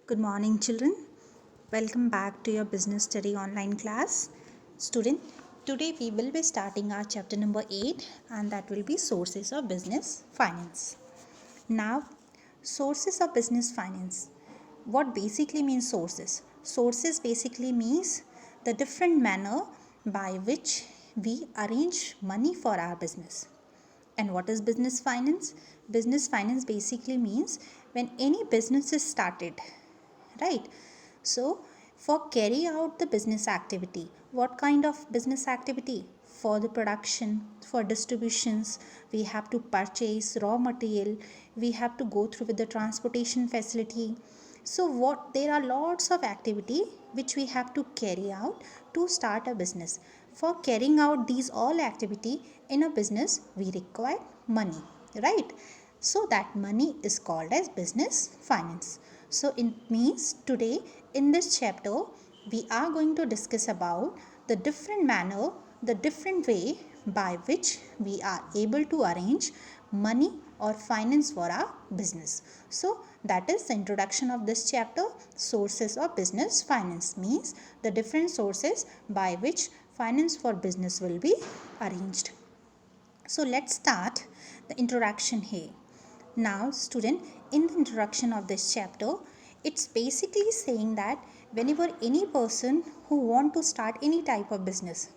Good morning, children. Welcome back to your business study online class. Student, today we will be starting our chapter number 8, and that will be sources of business finance. Now, sources of business finance. What basically means sources? Sources basically means the different manner by which we arrange money for our business. And what is business finance? Business finance basically means when any business is started, right? So, for carry out the business activity, what kind of business activity? For the production, for distributions, we have to purchase raw material, we have to go through with the transportation facility. So what there are lots of activity which we have to carry out to start a business. For carrying out these all activity in a business, we require money, right? So that money is called as business finance. So it means today in this chapter we are going to discuss about the different manner, the different way by which we are able to arrange money or finance for our business. So that is the introduction of this chapter. Sources of business finance means the different sources by which finance for business will be arranged. So let's start the introduction here. Now, student, in the introduction of this chapter, it's basically saying that whenever any person who want to start any type of business,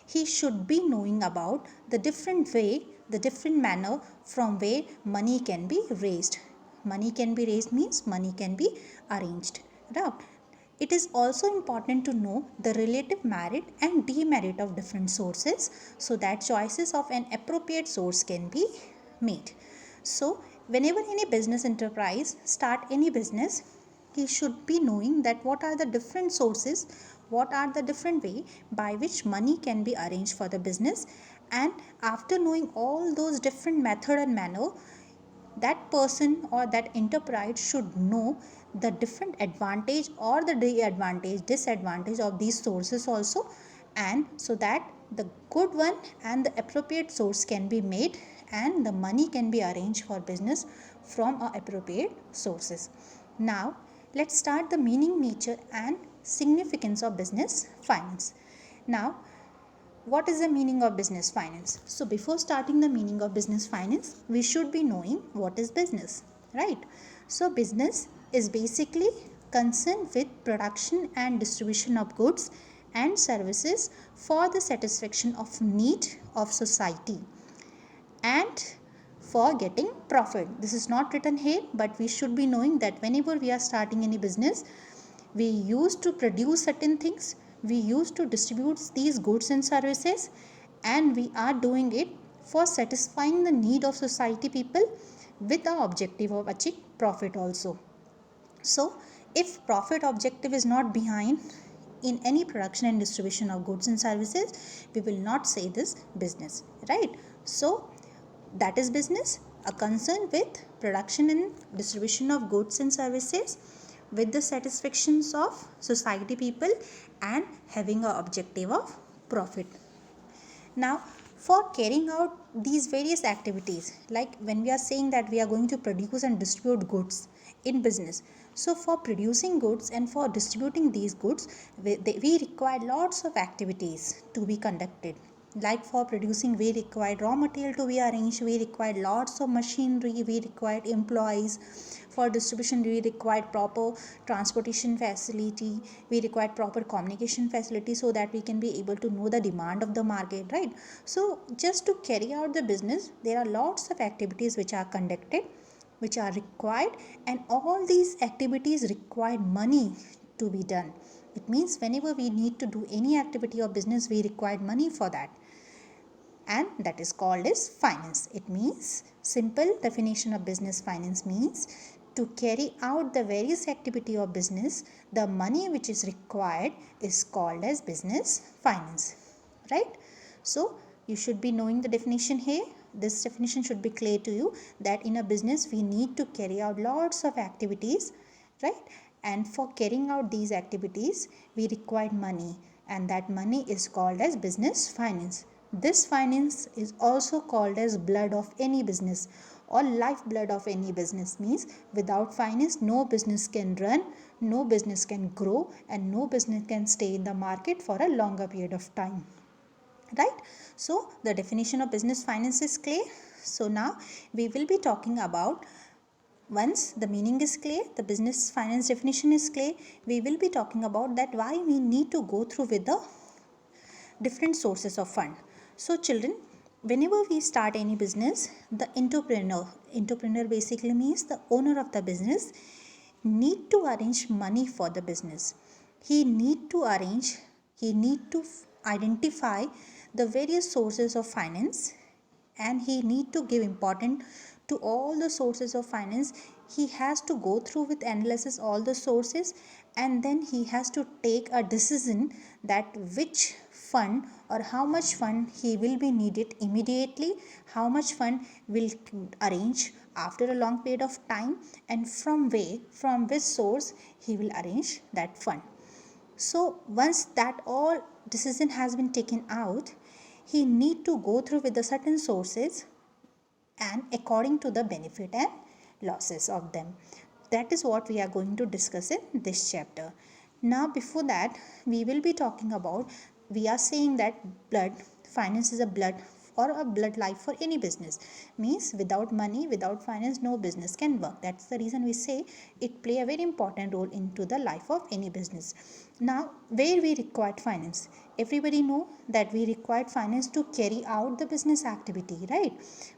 he should be knowing about the different way, the different manner from where money can be raised. Money can be raised means money can be arranged, right? It is also important to know the relative merit and demerit of different sources so that choices of an appropriate source can be made. So, whenever any business enterprise start any business, he should be knowing that what are the different sources, what are the different way by which money can be arranged for the business, and after knowing all those different method and manner, that person or that enterprise should know the different advantage or the disadvantage of these sources also, and so that the good one and the appropriate source can be made and the money can be arranged for business from appropriate sources. Now let's start the meaning, nature and significance of business finance. Now, what is the meaning of business finance? So before starting the meaning of business finance, we should be knowing what is business, right? So business is basically concerned with production and distribution of goods and services for the satisfaction of need of society and for getting profit. This is not written here, but we should be knowing that whenever we are starting any business, we used to produce certain things, we used to distribute these goods and services, and we are doing it for satisfying the need of society people with the objective of achieving profit also. So if profit objective is not behind in any production and distribution of goods and services, we will not say this business, right? So that is business, a concern with production and distribution of goods and services with the satisfactions of society people and having a objective of profit. Now, for carrying out these various activities, like when we are saying that we are going to produce and distribute goods in business, so for producing goods and for distributing these goods, we require lots of activities to be conducted. Like for producing, we require raw material to be arranged, we require lots of machinery, we require employees. For distribution, we require proper transportation facility, we require proper communication facility so that we can be able to know the demand of the market, right? So just to carry out the business, there are lots of activities which are conducted, which are required, and all these activities require money to be done. It means whenever we need to do any activity or business, we require money for that, and that is called as finance. It means, simple definition of business finance means to carry out the various activity of business, the money which is required is called as business finance, right? So you should be knowing the definition here. This definition should be clear to you that in a business we need to carry out lots of activities, right? And for carrying out these activities we require money, and that money is called as business finance. This finance is also called as blood of any business, or lifeblood of any business. Means without finance no business can run, no business can grow, and no business can stay in the market for a longer period of time, right? So the definition of business finance is clear. So now we will be talking about, once the meaning is clear, the business finance definition is clear, we will be talking about that why we need to go through with the different sources of fund. So children, whenever we start any business, the entrepreneur basically means the owner of the business, need to arrange money for the business. He need to arrange, he need to identify the various sources of finance, and he need to give important to all the sources of finance. He has to go through with analysis all the sources, and then he has to take a decision that which fund or how much fund he will be needed immediately, how much fund will arrange after a long period of time, and from which source he will arrange that fund. So once that all decision has been taken out, he need to go through with the certain sources and according to the benefit and losses of them. That is what we are going to discuss in this chapter. Now before that, we will be talking about, we are saying that blood finance is a blood or a blood life for any business. Means without money, without finance, no business can work. That's the reason we say it play a very important role into the life of any business. Now where we required finance, everybody know that we required finance to carry out the business activity, right?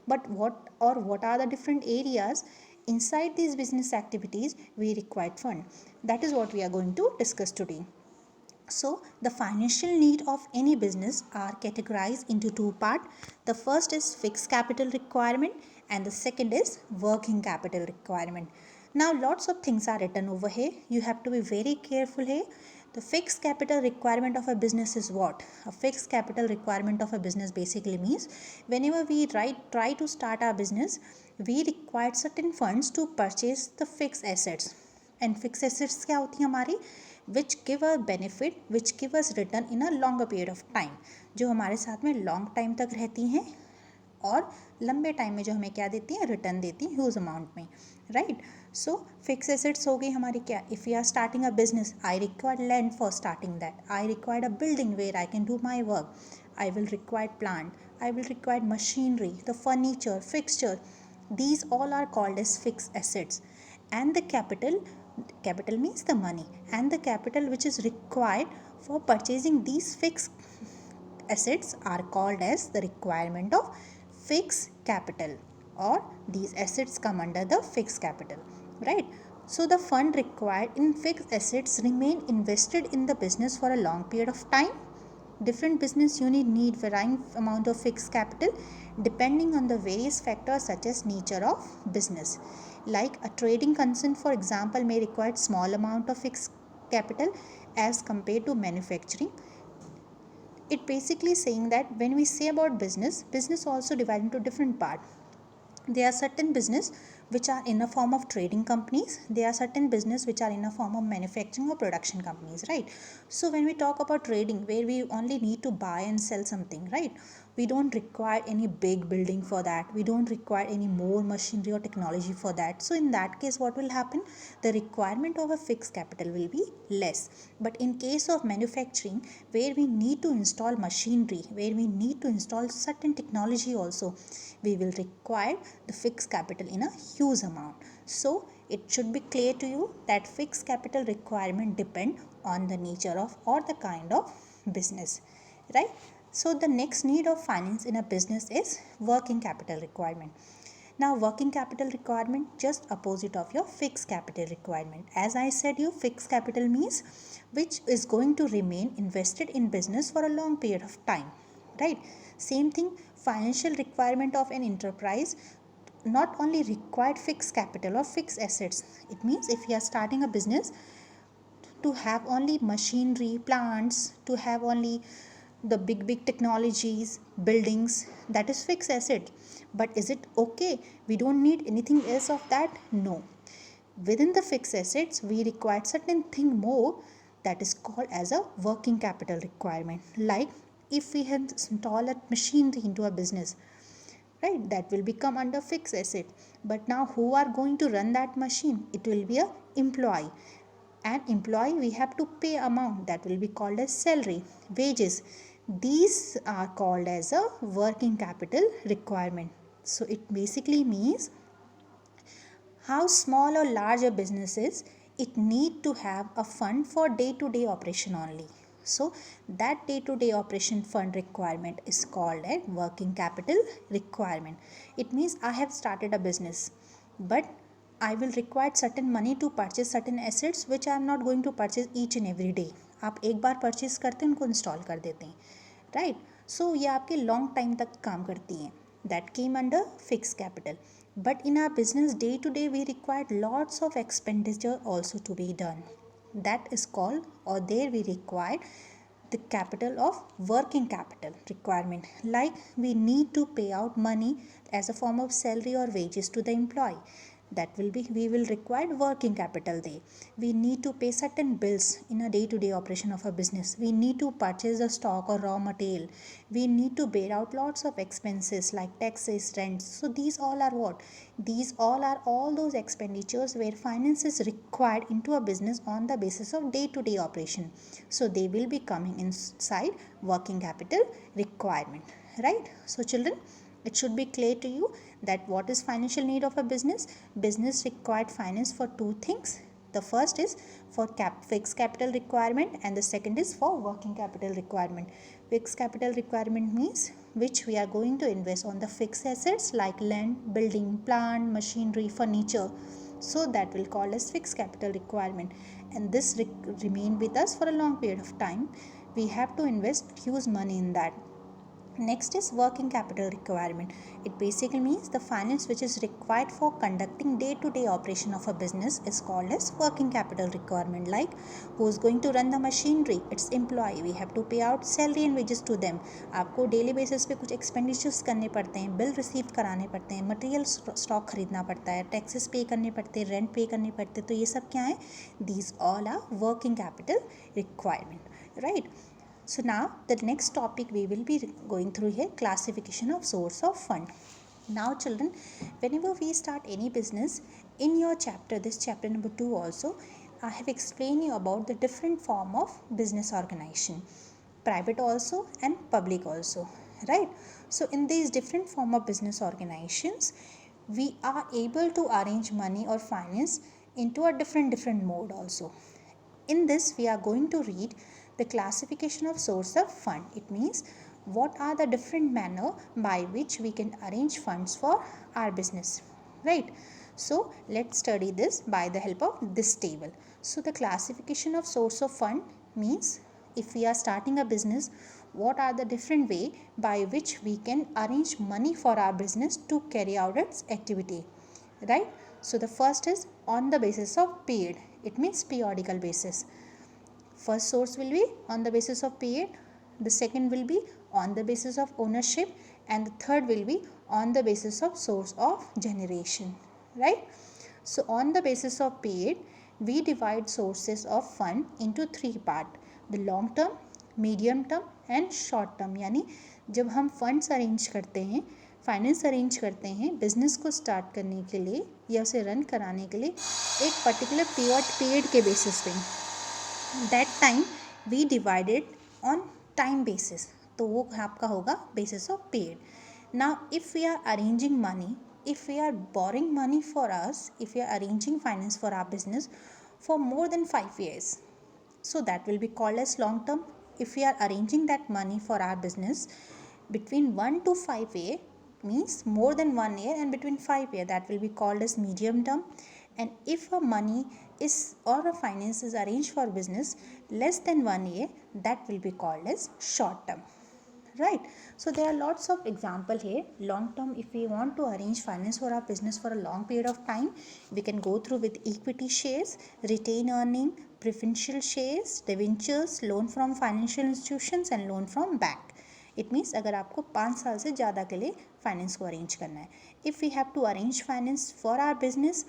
But what are the different areas inside these business activities we required fund? That is what we are going to discuss today. So the financial need of any business are categorized into two parts. The first is fixed capital requirement and the second is working capital requirement. Now lots of things are written over here. You have to be very careful here. The fixed capital requirement of a business is what? A fixed capital requirement of a business basically means whenever we try to start our business, we require certain funds to purchase the fixed assets. And fixed assets क्या होती हैं हमारी? Which give a benefit, which give us return in a longer period of time, जो हमारे साथ में long time तक रहती हैं और लंबे टाइम में जो हमें क्या देती हैं, रिटर्न देती हैं ह्यूज अमाउंट में, राइट? सो फिक्स एसेट्स हो गई हमारी क्या, if you are starting a business, I required land for starting that, I required a building where I can do my work, I will require plant, I will require machinery, the furniture, fixture. These all are called as fixed assets. And the capital means the money, and the capital which is required for purchasing these fixed assets are called as the requirement of fixed capital, or these assets come under the fixed capital, right? So the fund required in fixed assets remain invested in the business for a long period of time. Different business unit need varying amount of fixed capital depending on the various factors such as nature of business. Like a trading concern, for example, may require small amount of fixed capital as compared to manufacturing. It basically saying that when we say about business also divided into different parts. There are certain business which are in a form of trading companies, there are certain business which are in a form of manufacturing or production companies, right? So when we talk about trading, where we only need to buy and sell something, right, we don't require any big building for that, we don't require any more machinery or technology for that. So in that case what will happen, the requirement of a fixed capital will be less. But in case of manufacturing, where we need to install machinery, where we need to install certain technology also, we will require the fixed capital in a huge amount. So it should be clear to you that fixed capital requirement depend on the nature of or the kind of business, right? So the next need of finance in a business is working capital requirement. Now working capital requirement just opposite of your fixed capital requirement. As I said, you fixed capital means which is going to remain invested in business for a long period of time, right? Same thing, financial requirement of an enterprise not only required fixed capital or fixed assets. It means if you are starting a business, to have only machinery, plants, to have only the big technologies, buildings, that is fixed asset. But is it okay? We don't need anything else of that? No. Within the fixed assets, we require certain thing more, that is called as a working capital requirement. Like if we had installed a machinery into a business, right? That will become under fixed asset. But now who are going to run that machine? It will be a employee. And employee, we have to pay amount, that will be called as salary. Wages, these are called as a working capital requirement. So it basically means how small or large a business is, it need to have a fund for day to day operation only. So that day to day operation fund requirement is called a working capital requirement. It means I have started a business, but I will require certain money to purchase certain assets which I am not going to purchase each and every day. आप एक बार purchase करते हैं, उनको install कर देते हैं, right? सो ये आपके लॉन्ग टाइम तक काम करती हैं. That came under fixed capital. But in our business day to day, we required lots of expenditure also to be done. That is called, or there we required the capital of working capital requirement. Like we need to pay out money as a form of salary or wages to the employee. That will be, we will require working capital there. We need to pay certain bills in a day to day operation of a business. We need to purchase the stock or raw material. We need to bear out lots of expenses like taxes, rents. So these all are what? These all are all those expenditures where finance is required into a business on the basis of day to day operation. So they will be coming inside working capital requirement, right? So children, it should be clear to you that what is financial need of a business. Business required finance for two things. The first is for fixed capital requirement, and the second is for working capital requirement. Fixed capital requirement means which we are going to invest on the fixed assets like land, building, plant, machinery, furniture. So that will call as fixed capital requirement, and this remain with us for a long period of time. We have to invest huge money in that. Next is working capital requirement. It basically means the finance which is required for conducting day-to-day operation of a business is called as working capital requirement. Like who is going to run the machinery? It's employee. We have to pay out salary and wages to them. आपको daily basis पे कुछ expenditures करने पड़ते हैं, bill receive कराने पड़ते हैं, material stock खरीदना पड़ता है, टैक्सेस पे करने पड़ते हैं, रेंट पे करने पड़ते हैं. तो ये सब क्या है? These all are working capital requirement, right? So now the next topic we will be going through here, classification of source of fund. Now children, whenever we start any business, in your chapter, this chapter number 2 also, I have explained you about the different form of business organization, private also and public also, right? So in these different form of business organizations, we are able to arrange money or finance into a different mode also. In this we are going to read the classification of source of fund. It means what are the different manner by which we can arrange funds for our business, right? So let's study this by the help of this table. So the classification of source of fund means if we are starting a business, what are the different way by which we can arrange money for our business to carry out its activity, right? So the first is on the basis of period. It means periodical basis. First source will be on the basis of period, the second will be on the basis of ownership, and the third will be on the basis of source of generation, right? So on the basis of period, we divide sources of fund into three part, the long term, medium term and short term. यानी जब हम funds arrange करते हैं, finance arrange करते हैं business को start करने के लिए या उसे रन कराने के लिए एक पर्टिकुलर पीरियड के बेसिस पे, that time we divided on time basis, तो वो आपका होगा basis of period. Now if we are arranging money, if we are borrowing money for us, if we are arranging finance for our business for more than 5 years, so that will be called as long term. If we are arranging that money for our business between 1 to 5 year, means more than 1 year, and between 5 year, that will be called as medium term. And if a money is or a finance is arranged for business less than 1 year, that will be called as short term, right? So there are lots of example here. Long term, if we want to arrange finance for our business for a long period of time, we can go through with equity shares, retained earning, preferential shares, debentures, loan from financial institutions and loan from bank. It means अगर आपको 5 साल से ज़्यादा के लिए finance को arrange करना है. If we have to arrange finance for our business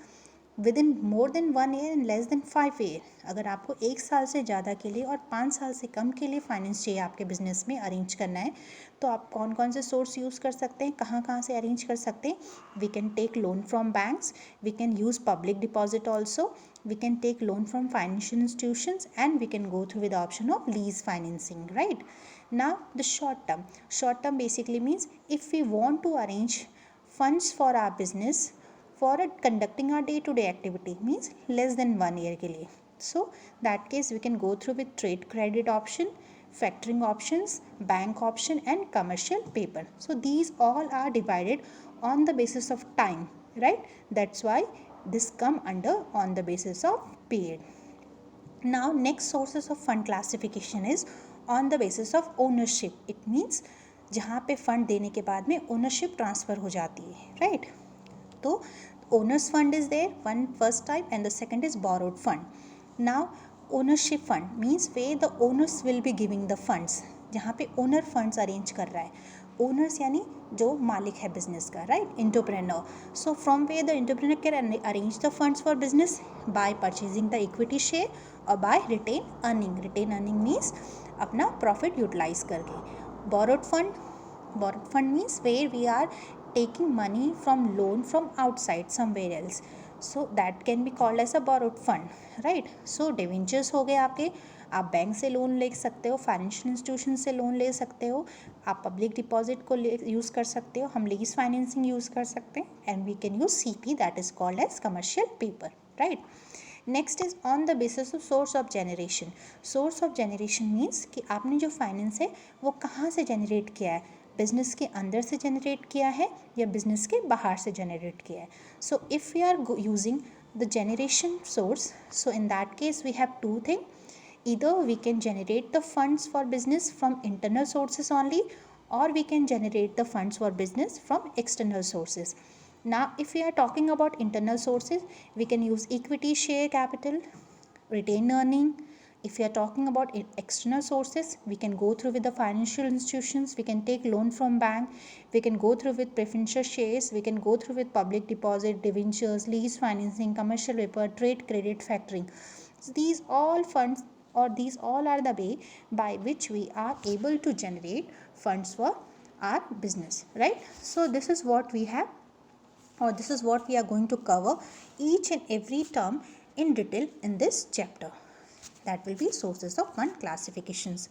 with in more than 1 year and less than 5 year, अगर आपको 1 साल से ज़्यादा के लिए और 5 साल से कम के लिए फाइनेंस चाहिए आपके बिजनेस में अरेंज करना है, तो आप कौन कौन से सोर्स यूज़ कर सकते हैं, कहाँ कहाँ से अरेंज कर सकते हैं. We can take loan from banks, we can use public deposit also, we can take loan from financial institutions, and we can go through with the option of lease financing, right? Now the short term basically means if we want to arrange funds for our business for conducting our day to day activity, means less than 1 year के लिए, so that case we can go through with trade credit option, factoring options, bank option, and commercial paper. So these all are divided on the basis of time, right? That's why this come under on the basis of period. Now next sources of fund classification is on the basis of ownership. It means जहाँ पे fund देने के बाद में ownership transfer हो जाती है, right? तो owners fund is there, one first type, and the second is borrowed fund. Now ownership fund means way the owners will be giving the funds, जहाँ पे ओनर फंड्स अरेंज कर रहा है. Owners यानी जो मालिक है बिजनेस का, right? Entrepreneur. So from way the entrepreneur can arrange the funds for business by purchasing the equity share और by retain earning. Retain earning means अपना प्रॉफिट यूटिलाइज करके. Borrowed fund means where we are taking money from loan from outside somewhere else, so that can be called as a borrowed fund, right? So debentures हो गए आपके, आप bank से loan ले सकते हो, फाइनेंशियल इंस्टीट्यूशन से लोन ले सकते हो, आप पब्लिक डिपॉजिट को यूज़ कर सकते हो, हम लीज फाइनेंसिंग यूज़ कर सकते हैं, and we can use CP, that is called as commercial paper, right? Next is on the basis of source of generation. Source of generation means कि आपने जो फाइनेंस है वो कहाँ से जनरेट किया है, बिजनेस के अंदर से जनरेट किया है या बिजनेस के बाहर से जनरेट किया है. So if we are using the generation source, so in that case we have to thing. Either we can generate the funds for business from internal sources only, or we can generate the funds for business from external sources. Now if we are talking about internal sources, we can use equity share capital, retained earning. If we are talking about external sources, we can go through with the financial institutions, we can take loan from bank, we can go through with preferential shares, we can go through with public deposit, debentures, lease financing, commercial paper, trade credit, factoring. So these all funds, or these all are the way by which we are able to generate funds for our business, right? So this is what we have, or this is what we are going to cover each and every term in detail in this chapter. That will be sources of fund classifications.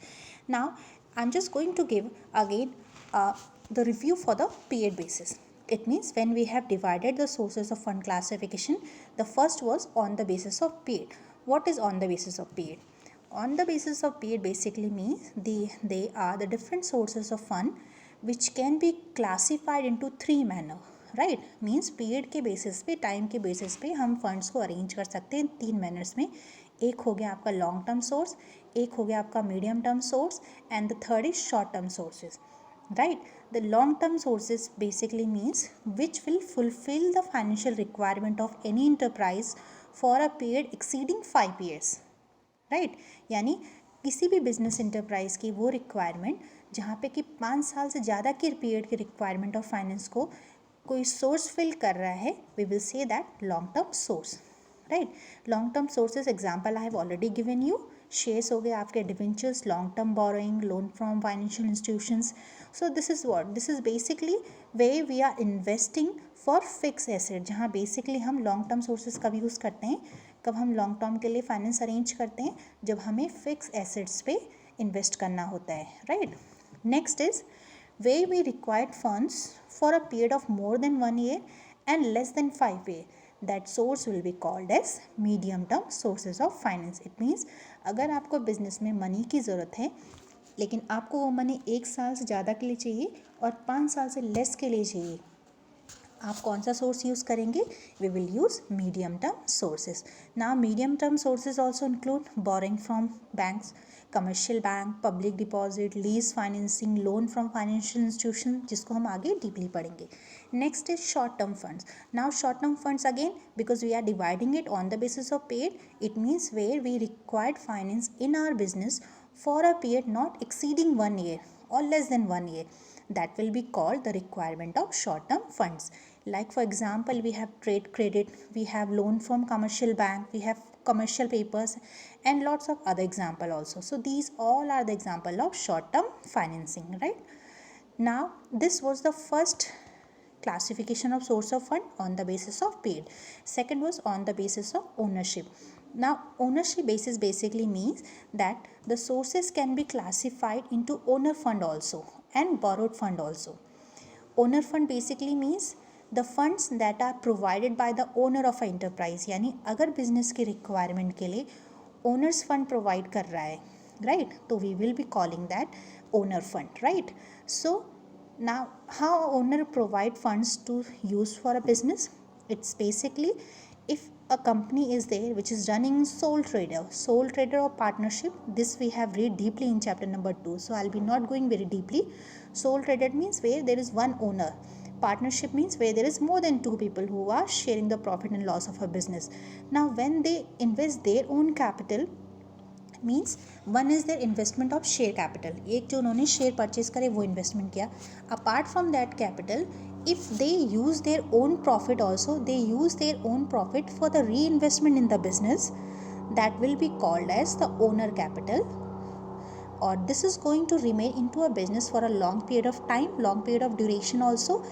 Now I'm just going to give again the review for the period basis. It means when we have divided the sources of fund classification, the first was on the basis of period. What is on the basis of period? On the basis of period basically means they are the different sources of fund which can be classified into three manner, right? Means period के basis पे, time के basis पे हम funds को arrange कर सकते हैं तीन मैनर्स में. एक हो गया आपका लॉन्ग टर्म सोर्स, एक हो गया आपका medium term source, and the third is short term sources, right? The long term sources basically means which will fulfil the financial requirement of any enterprise for a period exceeding 5 years, right? यानी किसी भी business enterprise की वो requirement जहाँ पे कि 5 साल से ज़्यादा के पीरियड की रिक्वायरमेंट ऑफ फाइनेंस को कोई सोर्स फिल कर रहा है, we will say that long term source, right? Long term sources example I have already given you. Shares हो गए आपके, debentures, long term borrowing, loan from financial institutions. So this is what, this is basically way we are investing for fix asset, जहाँ basically हम long term sources कब use करते हैं, कब हम लॉन्ग टर्म के लिए फाइनेंस अरेंज करते हैं, जब हमें फिक्स एसेट्स पे इन्वेस्ट करना होता है, right? Next is where we required funds for a period of more than 1 year and less than 5 years. That source will be called as medium term sources of finance. It means अगर आपको business में money की ज़रूरत है लेकिन आपको वो money 1 साल से ज़्यादा के लिए चाहिए और 5 साल से लेस के लिए चाहिए, आप कौन सा सोर्स यूज़ करेंगे? We will use medium term sources. Now medium term sources also include borrowing from banks, commercial bank, public deposit, lease financing, loan from financial institution, जिसको हम आगे डीपली पढ़ेंगे. Next is short term funds. Now short term funds again because we are dividing it on the basis of paid, it means where we required finance in our business for a period not exceeding 1 year or less than 1 year. That will be called the requirement of short term funds. Like for example, we have trade credit, we have loan from commercial bank, we have commercial papers, and lots of other example also. So these all are the example of short term financing, right? Now this was the first classification of source of fund on the basis of paid. Second was on the basis of ownership. Now ownership basis basically means that the sources can be classified into owner fund also and borrowed fund also. Owner fund basically means the funds that are provided by the owner of a enterprise, यानी अगर business की requirement के लिए owner's fund provide कर रहा है, right, तो we will be calling that owner fund, right. So now how owner provide funds to use for a business? It's basically if a company is there which is running sole trader or partnership, this we have read deeply in chapter number 2, so I'll be not going very deeply. Sole trader means where there is one owner. Partnership means where there is more than two people who are sharing the profit and loss of a business. Now when they invest their own capital, means one is their investment of share capital, एक जो उन्होंने share purchase करे वो investment किया. Apart from that capital, if they use their own profit also, they use their own profit for the reinvestment in the business, that will be called as the owner capital, or this is going to remain into a business for a long period of time, long period of duration also,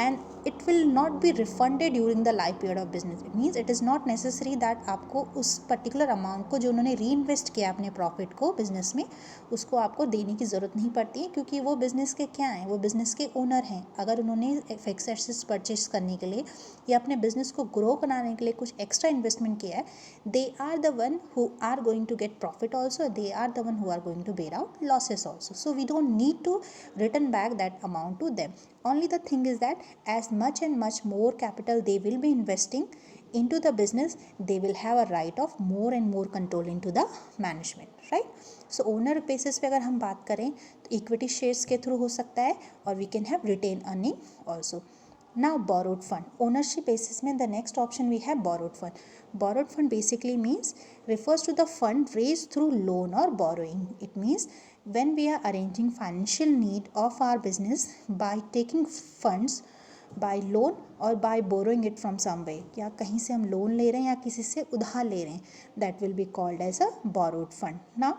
and it will not be refunded during the life period of business. It means it is not necessary that आपको उस particular amount को जो उन्होंने री invest किया अपने profit को business में, उसको आपको देने की ज़रूरत नहीं पड़ती है, क्योंकि वो बिज़नेस के क्या हैं, वो बिज़नेस के ओनर हैं. अगर उन्होंने फिक्स एसेट्स परचेज करने के लिए या अपने बिजनेस को ग्रो बनाने के लिए कुछ एक्स्ट्रा इन्वेस्टमेंट किया है, they are the one who are going to get profit also, they are the one who are going to bear out losses also. So we don't need to return back that amount to them. Only the thing is that as much and much more capital they will be investing into the business, they will have a right of more and more control into the management, right? So owner basis पे अगर हम बात करें तो equity shares के through हो सकता है, और we can have retained earning also. Now borrowed fund, ownership basis में the next option we have borrowed fund. Borrowed fund basically means refers to the fund raised through loan or borrowing. It means when we are arranging financial need of our business by taking funds by loan or by borrowing it from somewhere, या कहीं से हम loan ले रहे हैं या किसी से उधार ले रहे हैं, that will be called as a borrowed fund. Now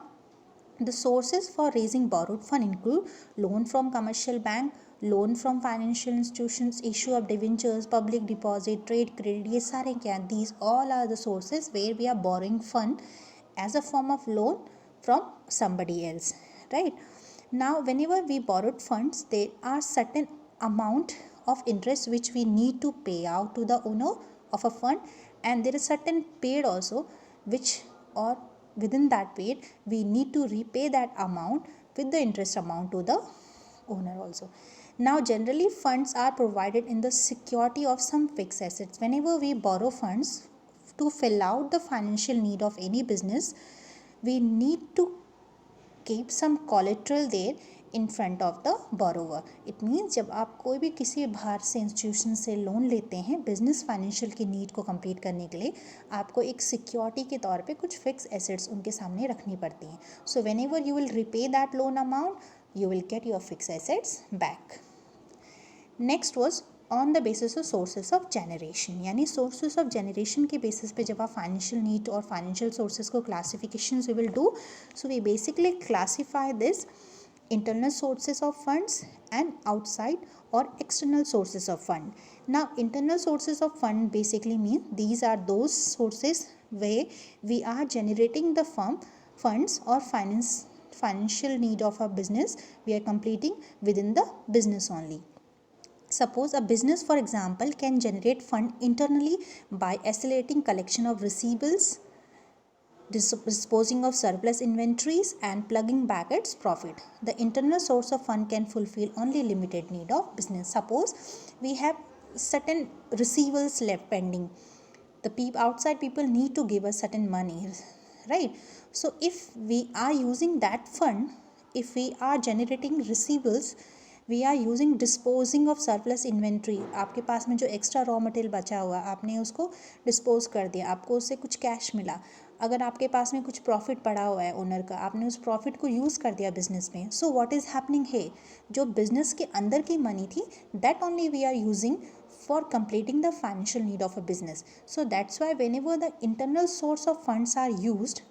the sources for raising borrowed fund include loan from commercial bank, loan from financial institutions, issue of debentures, public deposit, trade credit, ये सारे क्या, these all are the sources where we are borrowing fund as a form of loan from somebody else, right? Now whenever we borrowed funds, there are certain amount of interest which we need to pay out to the owner of a fund, and there is certain paid also, which or within that paid we need to repay that amount with the interest amount to the owner also. Now generally funds are provided in the security of some fixed assets. Whenever we borrow funds to fill out the financial need of any business, we need to keep some collateral there in front of the borrower. It means जब आप कोई भी किसी बाहर से institution से loan लेते हैं बिजनेस फाइनेंशियल की नीड को कंप्लीट करने के लिए, आपको एक सिक्योरिटी के तौर पे कुछ फिक्स एसेट्स उनके सामने रखनी पड़ती हैं. So when ever you will repay that loan amount, you will get your fixed assets back. Next was on the basis of sources of generation, यानी sources of generation के basis पे जब आप financial need और financial sources को classifications we will do. So we basically classify this internal sources of funds and outside or external sources of fund. Now internal sources of fund basically mean these are those sources where we are generating the funds or financial need of a business we are completing within the business only. Suppose a business, for example, can generate fund internally by accelerating collection of receivables, disposing of surplus inventories, and plugging back its profit. The internal source of fund can fulfill only limited need of business. Suppose we have certain receivables left pending. The outside people need to give us certain money, right? So if we are using that fund, if we are generating receivables, we are using disposing of surplus inventory. आपके पास में जो extra raw material बचा हुआ आपने उसको dispose कर दिया, आपको उससे कुछ कैश मिला. अगर आपके पास में कुछ प्रॉफिट पड़ा हुआ है ओनर का, आपने उस प्रॉफिट को यूज़ कर दिया बिजनेस में. सो व्हाट इज़ हैपनिंग है, जो बिजनेस के अंदर की मनी थी that only we are using for completing the financial need of a business. So that's why whenever the internal source of funds are used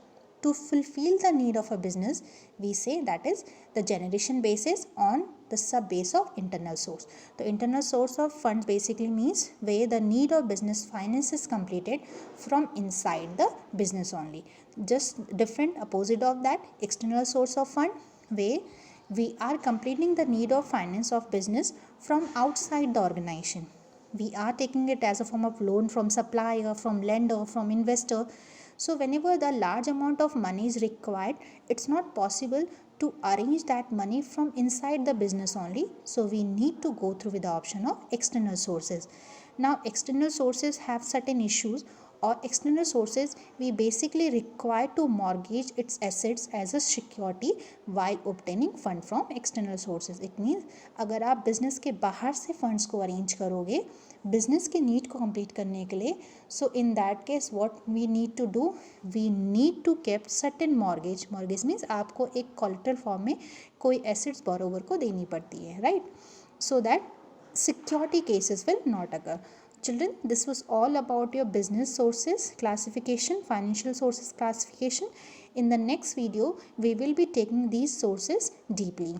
to fulfill the need of a business, we say that is the generation basis on the sub base of internal source. The internal source of funds basically means where the need of business finance is completed from inside the business only. Just different opposite of that, external source of fund, where we are completing the need of finance of business from outside the organization. We are taking it as a form of loan from supplier, from lender, from investor. So whenever the large amount of money is required, it's not possible to arrange that money from inside the business only. So we need to go through with the option of external sources. Now external sources have certain issues, or external sources we basically require to mortgage its assets as a security while obtaining fund from external sources. It means अगर आप business के बाहर से funds को arrange करोगे business के need को complete करने के लिए, so in that case what we need to do, we need to keep certain mortgage. Mortgage means आपको एक कोलेटरल फॉर्म में कोई एसेट्स बोरोवर को देनी पड़ती है, right, so that security cases will not occur. Children, this was all about your business sources classification, financial sources classification. In the next video, we will be taking these sources deeply.